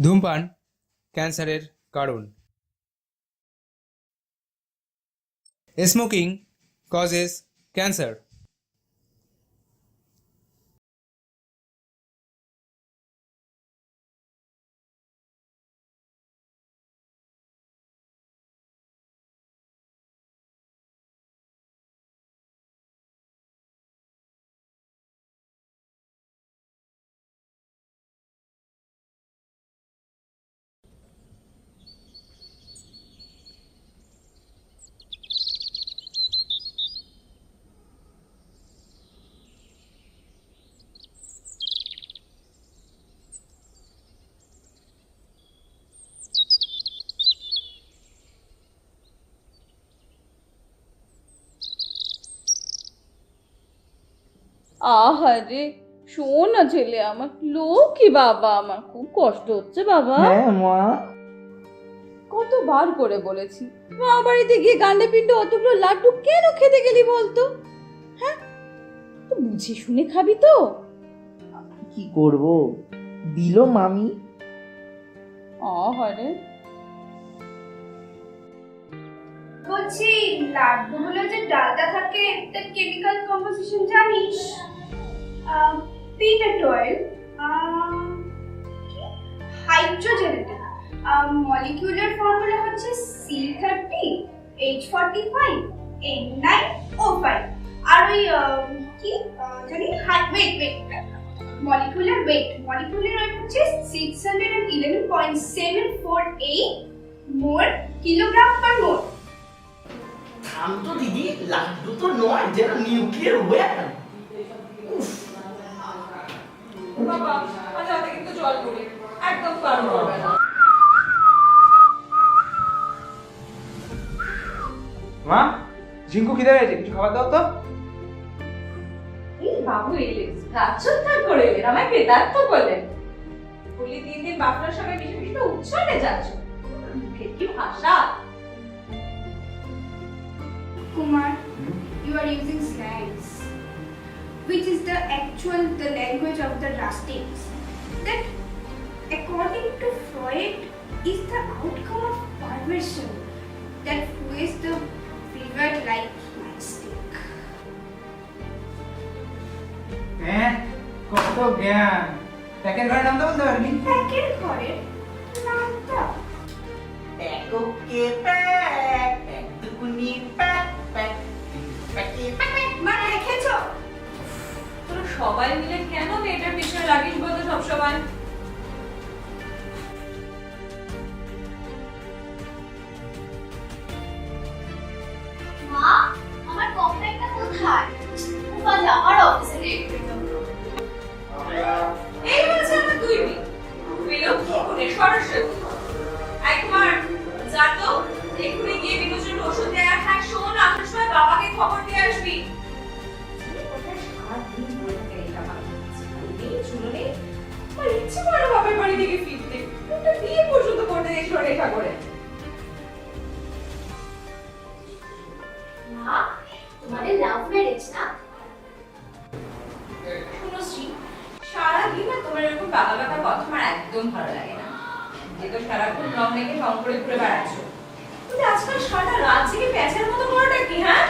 ধূমপান ক্যান্সারের কারণ। Smoking causes cancer. আহারে, শোন না ছেলে আমার, লক্ষ্মী বাবা, আমার খুব কষ্ট হচ্ছে বাবা। হ্যাঁ মা। কতবার করে বলেছি, মা বাড়িতে গিয়ে গান্ডে পিণ্ডে অতগুলো লাড্ডু কেন খেতে গেলি বলতো? হ্যাঁ, তো বুঝে শুনে খাবি তো। কি করব, দিল মামি। আহারে, বলছি লাড্ডুগুলো যে ডালটা থাকে তার কেমিক্যাল কম্পোজিশন জানিস? Peanut oil, hydrogenated, molecular formula হচ্ছে C30H45 N9O5, আর ওই কি জানি ওয়েট মলিকিউলার ওয়েট হচ্ছে 611.748 মোল কিলোগ্রাম পার মোল। থাম তো দিদি, লাড্ডু তো নয়, যেন নিউক্লিয়ার ওয়েপন। বাবা আজ রাতে কিন্তু জল পড়ে একদম পারো হবে না। মা, ঝিঙ্কু খিদে পেয়েছে, কিছু খাবার দাও তো। এই বাবু এলে রাজসত্তার করে এলেন, আমায় বেদার্থ বললেন। বলি দিন দিন বাপরার সঙ্গে মিশে মিশে তো উচ্ছলে যাচ্ছ, মুখে কি ভাষা। Kumar, you are using slangs, which is the language of the rustics. That, according to Freud, is the outcome of perversion that fuels the pervert like stick. হ্যাঁ, কত জ্ঞান। প্যাকেট ঘরের নাম তো বলতে পারবি? প্যাকের ঘরের নামটা ওকে প্যাক প্যাক দুকুনি প্যাক প্যাক প্যাকে প্যাক। মা রেখেছো? তোরা সবাই মিলে কেন মেয়েটার পিছনে লাগিস বলতো সবসময়? মা, আমার কমপ্লেনটা কোথায়? উপাজ আমার অফিসে লেট হয়ে যাবে। এই হচ্ছে আমার দুই মেয়ে, বিলক্ষী গুণে সরস্বতী। একবার যা তো এক্ষুনি গিয়ে বিনোজন ওষুধ দেয়া খায়, শোন আসার সময় বাবাকে খবর দিয়ে আসবি। সারাদিন বলে থাকে এটা ভালো নেই, চুলো নেই, আমার ইচ্ছে করে বাপের বাড়ি থেকে ফিরতে, ওটা বিয়ে পর্যন্ত করতে দেখছিল রেখা করে। মা, তোমাদের লাভ ম্যারেজ না? শুনশ্রী, সারাদিন না তোমার এরকম বাবা বাবা কথা আমার একদম ভালো লাগে না। যে তো সারাক্ষণ রং মেখে রং করে ঘুরে বেড়াচ্ছ, কিন্তু আজকাল সারা রাত জেগে প্যাঁচের মতো করাটা কি? হ্যাঁ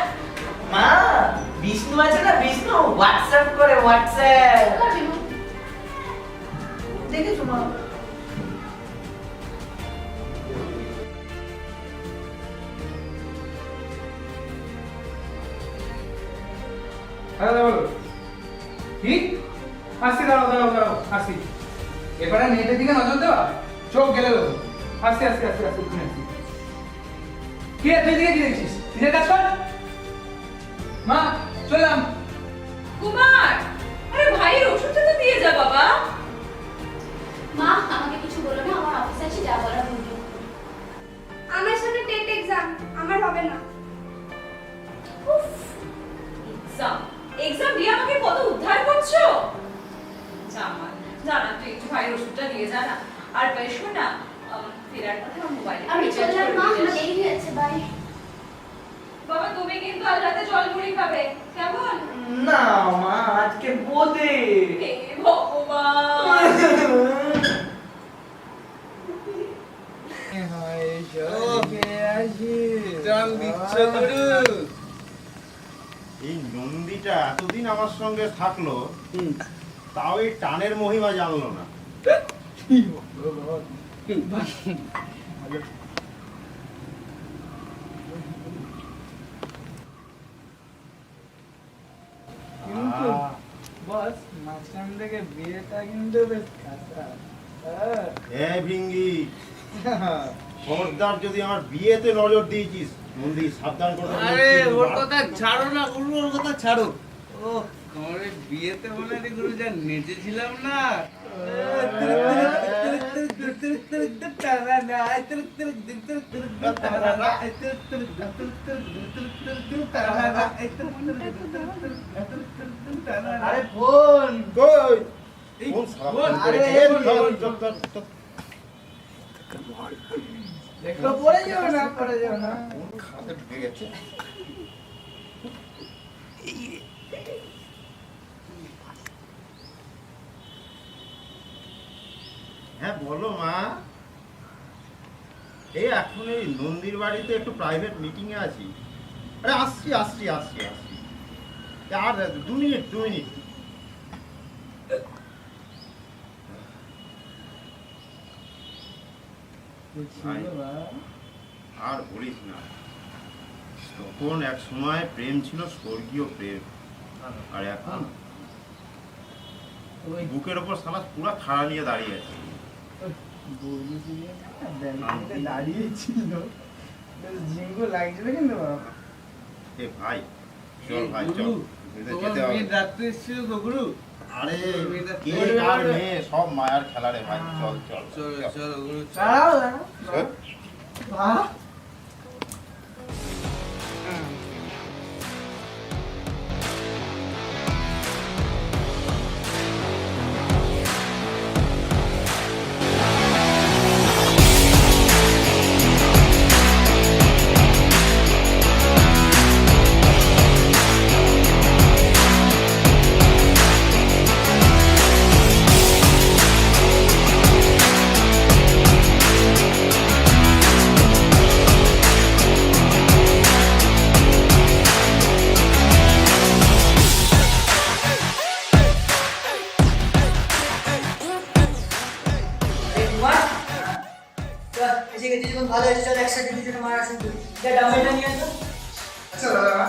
মা, বিষ্ণু আছে না, বিষ্ণু হোয়াটসঅ্যাপ করে, হোয়াটসঅ্যাপ দেখেছো মা? হ্যাঁ বলো। কি? আসছি, দাঁড়াও দাঁড়াও দাঁড়াও, আসছি। এবারে মেয়েদের দিকে নজর দেওয়া, চোখ গেলে দেবো। আসছি আসছি আসছি আসছি, তুমি আসছি। কি রে, তুই দিকে কি দেখছিস? নিজের কাজ কর। মা, চললাম। কুমার, আরে ভাইয়ের ওষুধটা তো দিয়ে যা বাবা। মা, আমাকে কিছু বলো না, আমার অফিসে আছে, যা বলার বলবো। আমার সামনে টেট এক্সাম, আমার হবে না। এক্সাম এক্সাম দিয়ে আমাকে কত উদ্ধার করছো। জামাল, জানা তুই একটু ভাইয়ের ওষুধটা দিয়ে যা না। আর বেশ না, ফেরার কথা আমার মোবাইলে আমি চললাম মা, আমার দেরি হয়ে যাচ্ছে, বাই। বাবা তুমি কিন্তু আজ রাতে জল মুড়ি খাবে, কেমন? না মা, আজকে বোদে। হে ভগবান। এই নন্দীটা এতদিন আমার সঙ্গে থাকলো, তাও এই টানের মহিমা জানলো না। কিন্তু বস মাঝখান থেকে বিয়েটা কিন্তু বেশ খাতা। ভিঙ্গি, খবরদার যদি আমার বিয়েতে নজর দিয়েছিস, নন্দী সাবধান করে। আরে ওর কথা ছাড়ো না গুরু, ওর কথা ছাড়ো। ও তোমার বিয়েতে মনে নেই গুরু যা নেচেছিলাম না? আরে ফোন কই? কোন শালা ফোন করেছে? একটু পরে যাও না, পরে যাও না। কোন খাতে ঢুকে গেছে? হ্যাঁ বলো মা। এই এখন এই নন্দীর বাড়িতে একটু প্রাইভেট মিটিং এ আছি। আরে আসছি আসছি আসছি আসছি, আর 2 মিনিট 2 মিনিট। আর বলিস না, তখন এক সময় প্রেম ছিল স্বর্গীয় প্রেম, আর এখন বুকের ওপর সালা পুরা খাড়া নিয়ে দাঁড়িয়ে আছে। দাঁড়িয়েছিল জিঙ্গু লাগছিল কিন্তু বাবা। এ ভাই চল ভাই চল, এদের তোমার যেতে হবে। বিয়ের রাত্রে এসেছিল তো গুরু? আরে কে কার মেয়ে সব মায়ার খেলা রে ভাই, চল চল চলো চলো গুরু, চলো। দাঁড়াও না চল। বাহ। ভালো হয়েছে, চল একসাথে দুজনে মারা শুরু করি। যা ডাম্বেলটা নিয়ে আসো। আচ্ছা দাদা,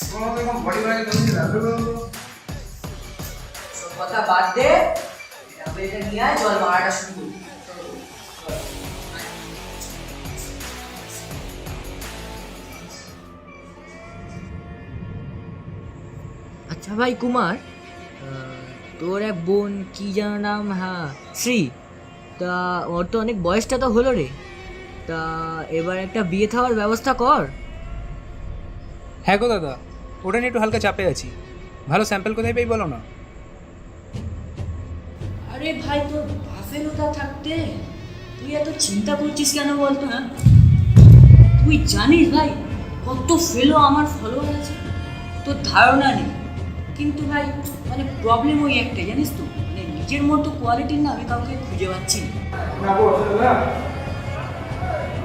তোমার তো এরকম বডি বানাতে তুমি রাখবে বলো। সব কথা বাদ দে, ডাম্বেলটা নিয়ে আয়, চল মারাটা শুরু করি। আচ্ছা ভাই কুমার, তোর এক বোন কি যেন নাম, হ্যাঁ শ্রী, তা ওর তো অনেক বয়সটা তো হলো রে, তা এবার একটা বিয়ে থাওয়ার ব্যবস্থা কর। হ্যাঁ গো দাদা, ওটা নিয়ে একটু হালকা চাপে আছি। ভালো স্যাম্পল কোথায় পাই বলো না। আরে ভাই তোর বাফের ওটা থাকতে তুই এত চিন্তা করছিস কেন বলতো? হ্যাঁ তুই জানিস ভাই কত ফেলো আমার ফলোয়ার আছে, তোর ধারণা নেই। কিন্তু ভাই মানে প্রবলেম ওই একটাই জানিস তো, মানে নিজের মতো কোয়ালিটির না আমি কাউকে খুঁজে পাচ্ছি না। না গো দাদা,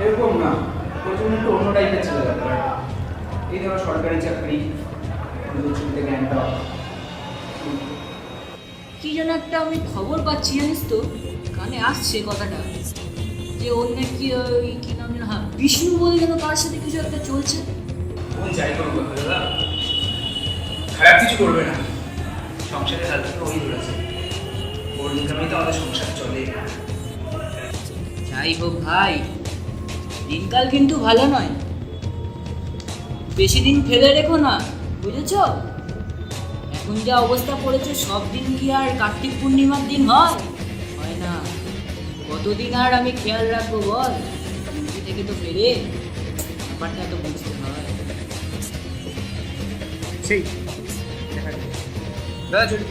এরকম না, প্রথমে একটু অন্য টাইপের ছিল ব্যাপার। এই ধরো সরকারি চাকরি, ছুটিতে জ্ঞানটা। কি যেন একটা আমি খবর পাচ্ছি জানিস তো, কানে আসছে কথাটা, যে ওর নাকি ওই কি নাম যেন, হ্যাঁ বিষ্ণু বলে যেন তার সাথে কিছু একটা চলছে। ও যাই করুক দাদা, খারাপ কিছু করবে না। সংসারের হাল থেকে ওই ধরেছে, ওর ইনকামেই তো আমাদের সংসার চলে। যাই হোক ভাই, দিনকাল কিন্তু ভালো নয়, বেশি দিন ফেলে রেখো না, বুঝেছ? এখন যা অবস্থা পড়েছে, সব দিন কি আর কার্তিক পূর্ণিমার দিন হয় না। কতদিন আর আমি খেয়াল রাখবো বল, ডিউটি থেকে তো ফেরে ব্যাপারটা তো বুঝতে হয়। সেই দেখা যাবে দাদা, চলি।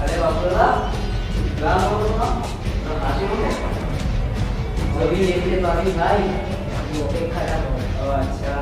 আরে বাবুরা, গ্রাম বলো না, হাসি মনে সবই দেখতে পাবি ভাই, অপেক্ষা রাখো। ও আচ্ছা,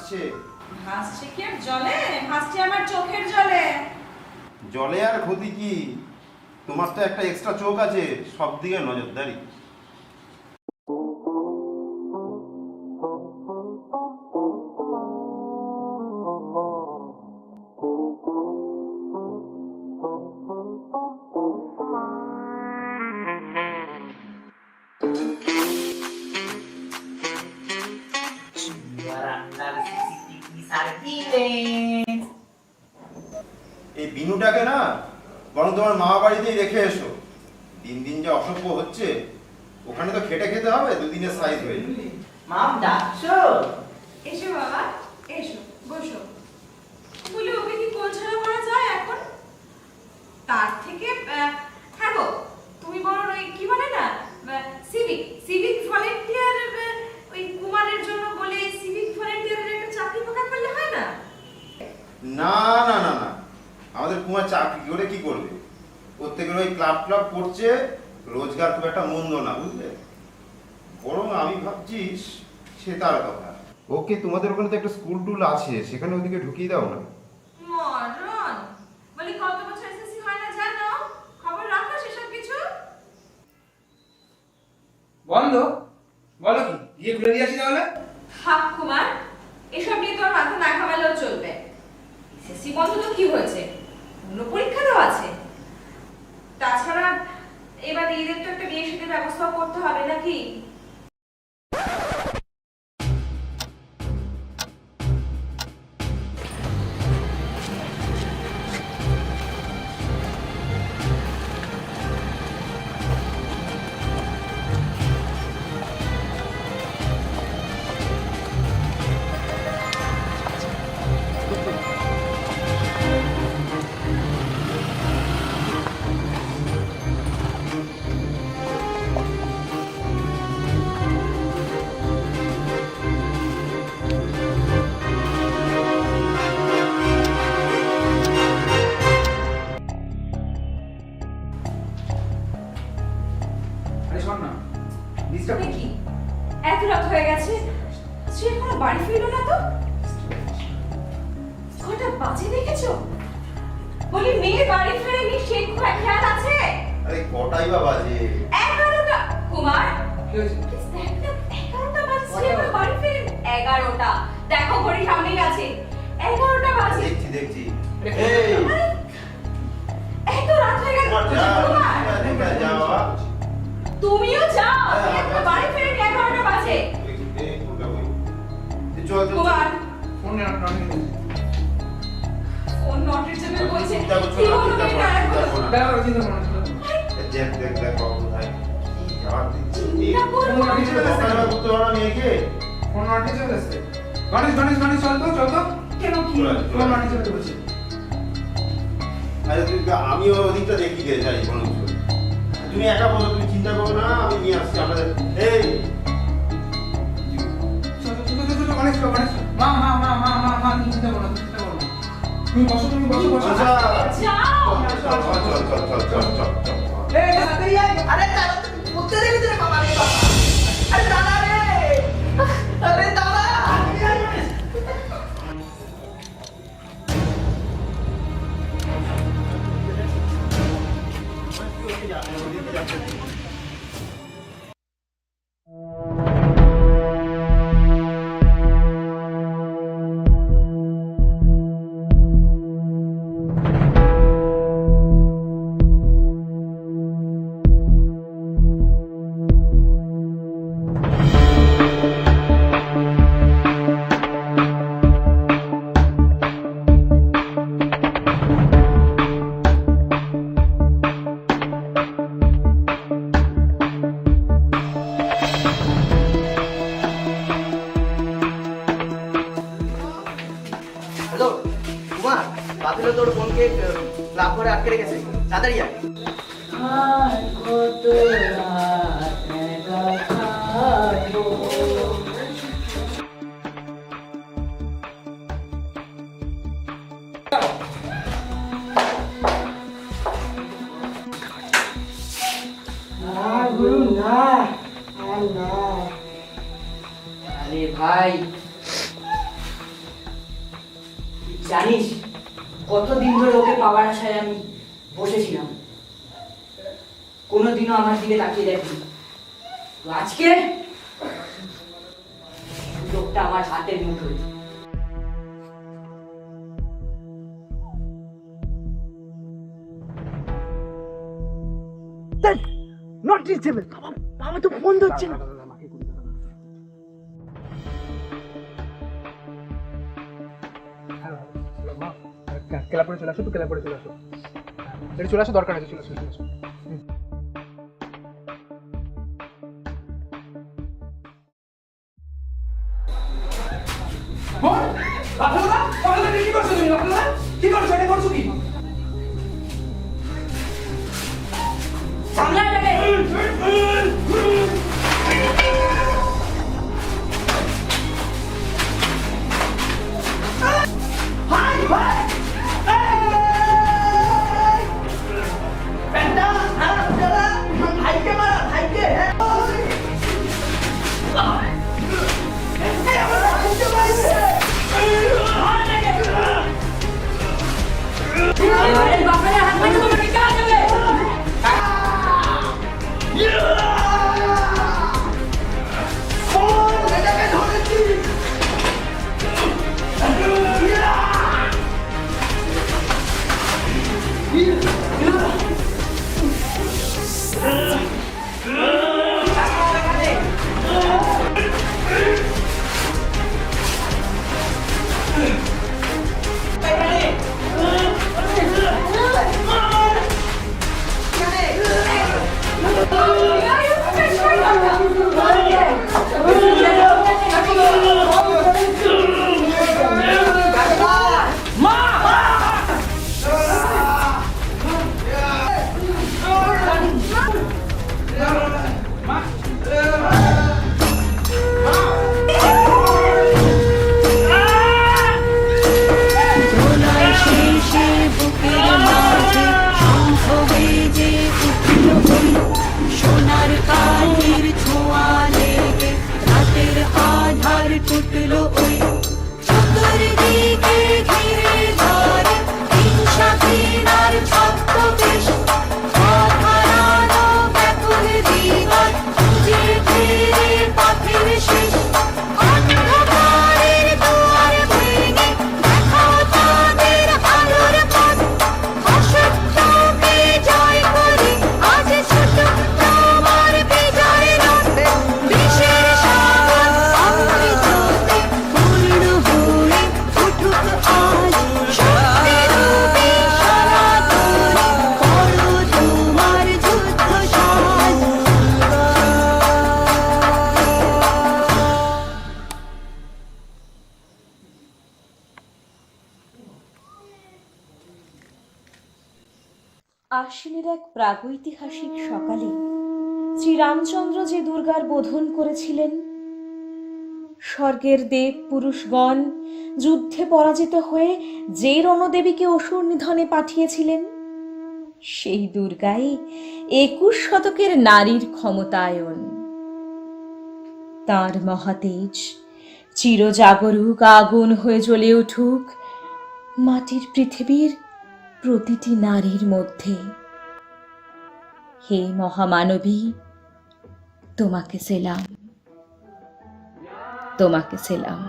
হাসছে। হাসছে কি আর জলে? হাসছে আমার চোখের জলে। জলে আর ক্ষতি কি, তোমার তো একটা এক্সট্রা চোখ আছে, সব দিকে নজরদারি। এই বিনুটাকে না বরং তোমার মা বাড়িতেই রেখে এসো। দিন দিন যে অসভ্য হচ্ছে, ওখানে তো খেটে খেতে হবে, দুদিনের সাইজ হয়ে যাবে। মাম ডাকছো? এসো বাবা, এসো, বসো। বলি ওকে কি কোল ছাড়া করা যায় এখন? তার থেকে হ্যাঁ গো, তুমি বরং ওই কি বলে না, সিভিক ভলেন্টিয়ার, ওই কুমারের জন্য বলে সিভিক ভলেন্টিয়ারের একটা চাকরি ফাঁকা করলে হয় না? না না না না, আমাদের কুমার চাকরি করে কি করবে? প্রত্যেকের ওই ক্লাব ক্লাব করছে, রোজগার খুব একটা মন্দ না, বুঝলে? বরং আমি ভাবছি সে তার কথা, ওকে তোমাদের ওখানে তো একটা স্কুল টুল আছে, সেখানে ওদিকে ঢুকিয়ে দাও না। মরণ বলি কত বছর এসএসসি হয় না জানো? খবর রাখো সেসব কিছু? বন্ধ? বলো কি, গিয়ে ঘুরে দিয়ে আসি তাহলে? থাক কুমার, এসব নিয়ে তোর মাথা না ঘামালেও চলবে। এসএসসি বন্ধ তো কি হয়েছে, অন্য পরীক্ষারও আছে। তাছাড়া এবার ঈদের তো একটা বিয়ে শাদীর ব্যবস্থা করতে হবে নাকি? আরে শোন না, ডিস্টার্ব কি এত রাত হয়ে গেছে, সে এখনো বাড়ি ফিরলো না তো? কটা বাজে দেখেছো? বলি মেয়ে বাড়ি ফেরেনি, সে খেয়াল আছে? আরে কটাই বা বাজে? 11টা। কুমার, কি হয়েছে? প্লিজ দেখ না, 11টা বাজে, সে এখনো বাড়ি ফেরেনি। 11টা, দেখো ঘড়ি সামনেই আছে, 11টা বাজে। দেখছি দেখছি। এই, আরে, এত রাত হয়ে গেছে। তোমার যা কুমার, দেখা যাওয়া। তুমিও যাও, সে এখনো বাড়ি ফেরেনি, 11টা বাজে। চল চল। Kumar, phone not phone not reachable বলছে। চিন্তা করছো কি না, হলো চিন্তা মেয়েটা করো না, এখন? চিন্তা করো না। দাঁড়াও, চিন্তা করো না। দেখ দেখ দেখ বাবু কোথায় কি যাওয়ার দিচ্ছে। চিন্তা করো না। বকাঝকা করতে পারো মেয়েকে? ফোন নট চলে আসছে। গণেশ গণেশ গণেশ, চল তো চল তো। কেন কি? ফোন নট চলে বলছে। আরে তুই আমিও ওদিকটা দেখি রে, যাই কোনো কিছু। তুমি একা বলো, তুমি চিন্তা করো না, আমি নিয়ে আসছি আমাদের। এই চল চল চল চল, গণেশ চল, গণেশ চল। মা মা মা মা মা মা, তুমি চিন্তা করো না, তুমি চিন্তা করো না। তুমি বসো, তুমি বসো বসো। আচ্ছা যাও। চল চল চল চল চল চল চল চল। এই তাড়াতাড়ি আয়। আরে দাদা, তুমি করতে দেবে তো বাবা রে বাবা। আরে দাদা রে, আরে দাদা। হ্যালো কুমার, বাতিল তোর ফোনকে ক্লাব ঘরে আটকে রেখেছে, তাড়াতাড়ি আয়। আর কত রাত একা থাকবো। গুরু না, আর না। আরে ভাই, জানিস কতদিন ধরে ওকে পাওয়ার আশায় আমি বসেছিলাম, কোনোদিনও আমার দিকে তাকিয়ে দেখি। তো আজকে সুযোগটা আমার হাতের মুঠোয়। Not reachable. বাবা তো ফোন ধরছে না। ক্লাবে চলে আসো, তো ক্লাবে চলে আসো, এটা চলে আসো, দরকার আছে, চলে আসো, চলে আসো। কি করছো তুমি? কি করছো? এটা করছো কি? সামনে আয়। আশ্বিনের এক প্রাগৈতিহাসিক সকালে শ্রীরামচন্দ্র যে দুর্গার বোধন করেছিলেন, স্বর্গের দেব পুরুষগণ যুদ্ধে পরাজিত হয়ে যে রণদেবীকে অসুর নিধনে পাঠিয়েছিলেন, সেই দুর্গাই 21 শতকের নারীর ক্ষমতায়ন। তার মহাতেজ চিরজাগরুক আগুন হয়ে জ্বলে উঠুক মাটির পৃথিবীর প্রতিটি নারীর মধ্যে। হে মহামানবী, তোমাকে সেলাম, তোমাকে সেলাম।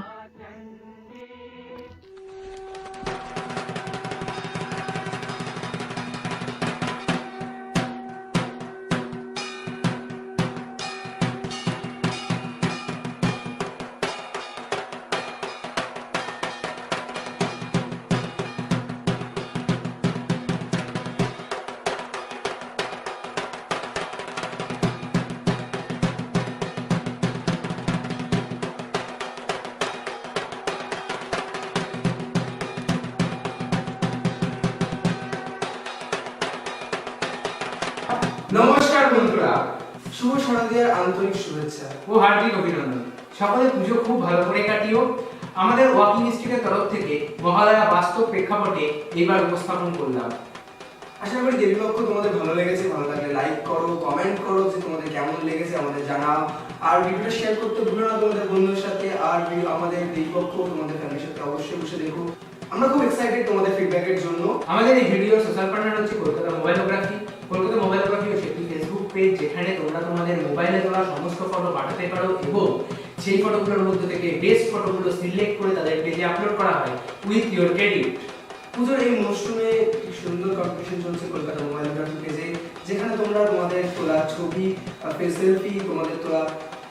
নমস্কার বন্ধুরা, শুভ শারদীয়ার আন্তরিক শুভেচ্ছা ও হার্দিক অভিনন্দন। সকলে পুজো খুব ভালো করে কাটিও। আমাদের ওয়াকিং ইনস্টিটিউটের তরফ থেকে মহালয়া বাস্তব প্রেক্ষাপটে এবার উপস্থাপন করলাম। আশা করি দেবীপক্ষ তোমাদের ভালো লেগেছে। ভালো লাগলে লাইক করো, কমেন্ট করো যে তোমাদের কেমন লেগেছে আমাদের জানাও। আর ভিডিওটা শেয়ার করতে ভুলো না তোমাদের বন্ধুদের সাথে। আর আমাদের দেবীপক্ষ তোমাদের ফ্যামিলির সাথে অবশ্যই বসে দেখো। আমরা খুব এক্সাইটেড তোমাদের ফিডব্যাকের জন্য। আমাদের এই ভিডিও সোশ্যাল পার্টনার হচ্ছে কলকাতা মোবাইলোগ্রাফি। কলকাতা মোবাইলোগ্রাফি হচ্ছে একটি ফেসবুক পেজ যেখানে তোমরা তোমাদের মোবাইলে তোলা সমস্ত ফটো পাঠাতে পারো এবং সেই ফটোগুলোর মধ্যে থেকে বেস্ট ফটোগুলো সিলেক্ট করে তাদের পেজে আপলোড করা হয় উইথ ইওর ক্রেডিট। পুজোর এই মরশুমে কি সুন্দর কম্পিটিশন চলছে কলকাতা মোবাইলোগ্রাফি পেজে, যেখানে তোমরা তোমাদের তোলা ছবি, সেলফি, তোমাদের তোলা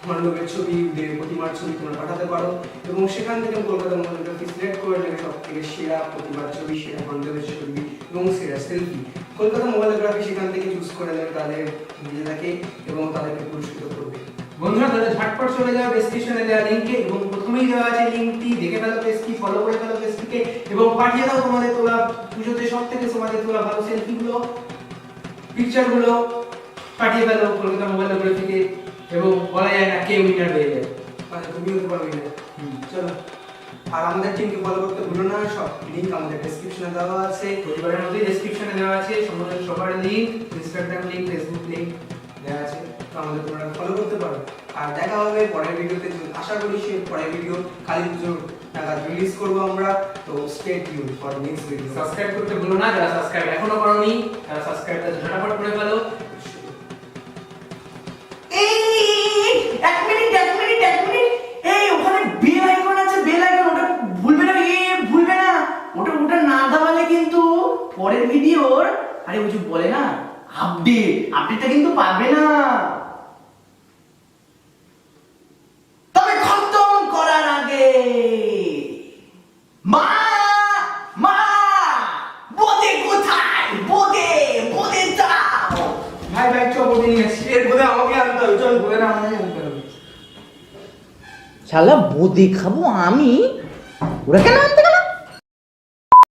মণ্ডপের ছবি, প্রতিমার ছবি তোমরা পাঠাতে পারো এবং সেখান থেকে কলকাতা মোবাইলোগ্রাফি সিলেক্ট করে নেবে সব থেকে সেরা প্রতিমার ছবি, সেরা মণ্ডপের ছবি এবং সেরা সেলফি। কলকাতা মোবাইলোগ্রাফি সেখান থেকে চুজ করে নেবে তাদের নিজেদেরকে এবং তাদেরকে পুরস্কৃত করবে। বন্ধুরা তাহলে ঝটপট চলে যাও ডেসক্রিপশনে দেওয়া লিংকে এবং প্রথমেই দেওয়া আছে লিংকটি, দেখে ফেলো পেজটি, ফলো করে ফেলো পেজটিকে এবং পাঠিয়ে দাও তোমাদের তোলা পুজোতে সবথেকে তোমাদের তোলা ভালো সেলফিগুলো, পিকচারগুলো পাঠিয়ে ফেলো কলকাতা মোবাইলোগ্রাফিকে এবং বলা যায় না কে উইনার হয়ে যাবে। মানে তুমি হতে পারবে না। চলো, আর আমাদের টিমকে ফলো করতে ভুলো না, সব লিংক আমাদের ডেসক্রিপশনে দেওয়া আছে। প্রতিবারের মতোই ডেসক্রিপশনে দেওয়া আছে সমস্ত সবার link, Instagram link, Facebook link দেওয়া আছে, তো আমাদের তোমরা ফলো করতে পারো। আর দেখা হবে পরের ভিডিওতে, আশা করি সে পরের ভিডিও কালী পুজোর নাগাদ রিলিজ করবো আমরা। তো stay tune for next video. Subscribe করতে ভুলো না, যারা সাবস্ক্রাইব এখনো করোনি তারা সাবস্ক্রাইবটা ঝটাফট করে ফেলো। এক মিনিট, এই ওখানে বেল আইকন আছে, বেল আইকন, ওটা ভুলবে না, ভুলবে না, ওটা না দাবালে কিন্তু পরের ভিডিওর, আরে কিছু বলে না, আপডেটটা কিন্তু পাবে না। তবে খতম করার আগে মা বোদে কোথায়, বোদে যাও। ভাই চো বলে নিয়ে আসছি, এর বোধহয় আমাকে আনতে হবে। চল, বলে না আমাকে আনতে হবে। শালা বোদে খাবো আমি, ওরা কেন আনতে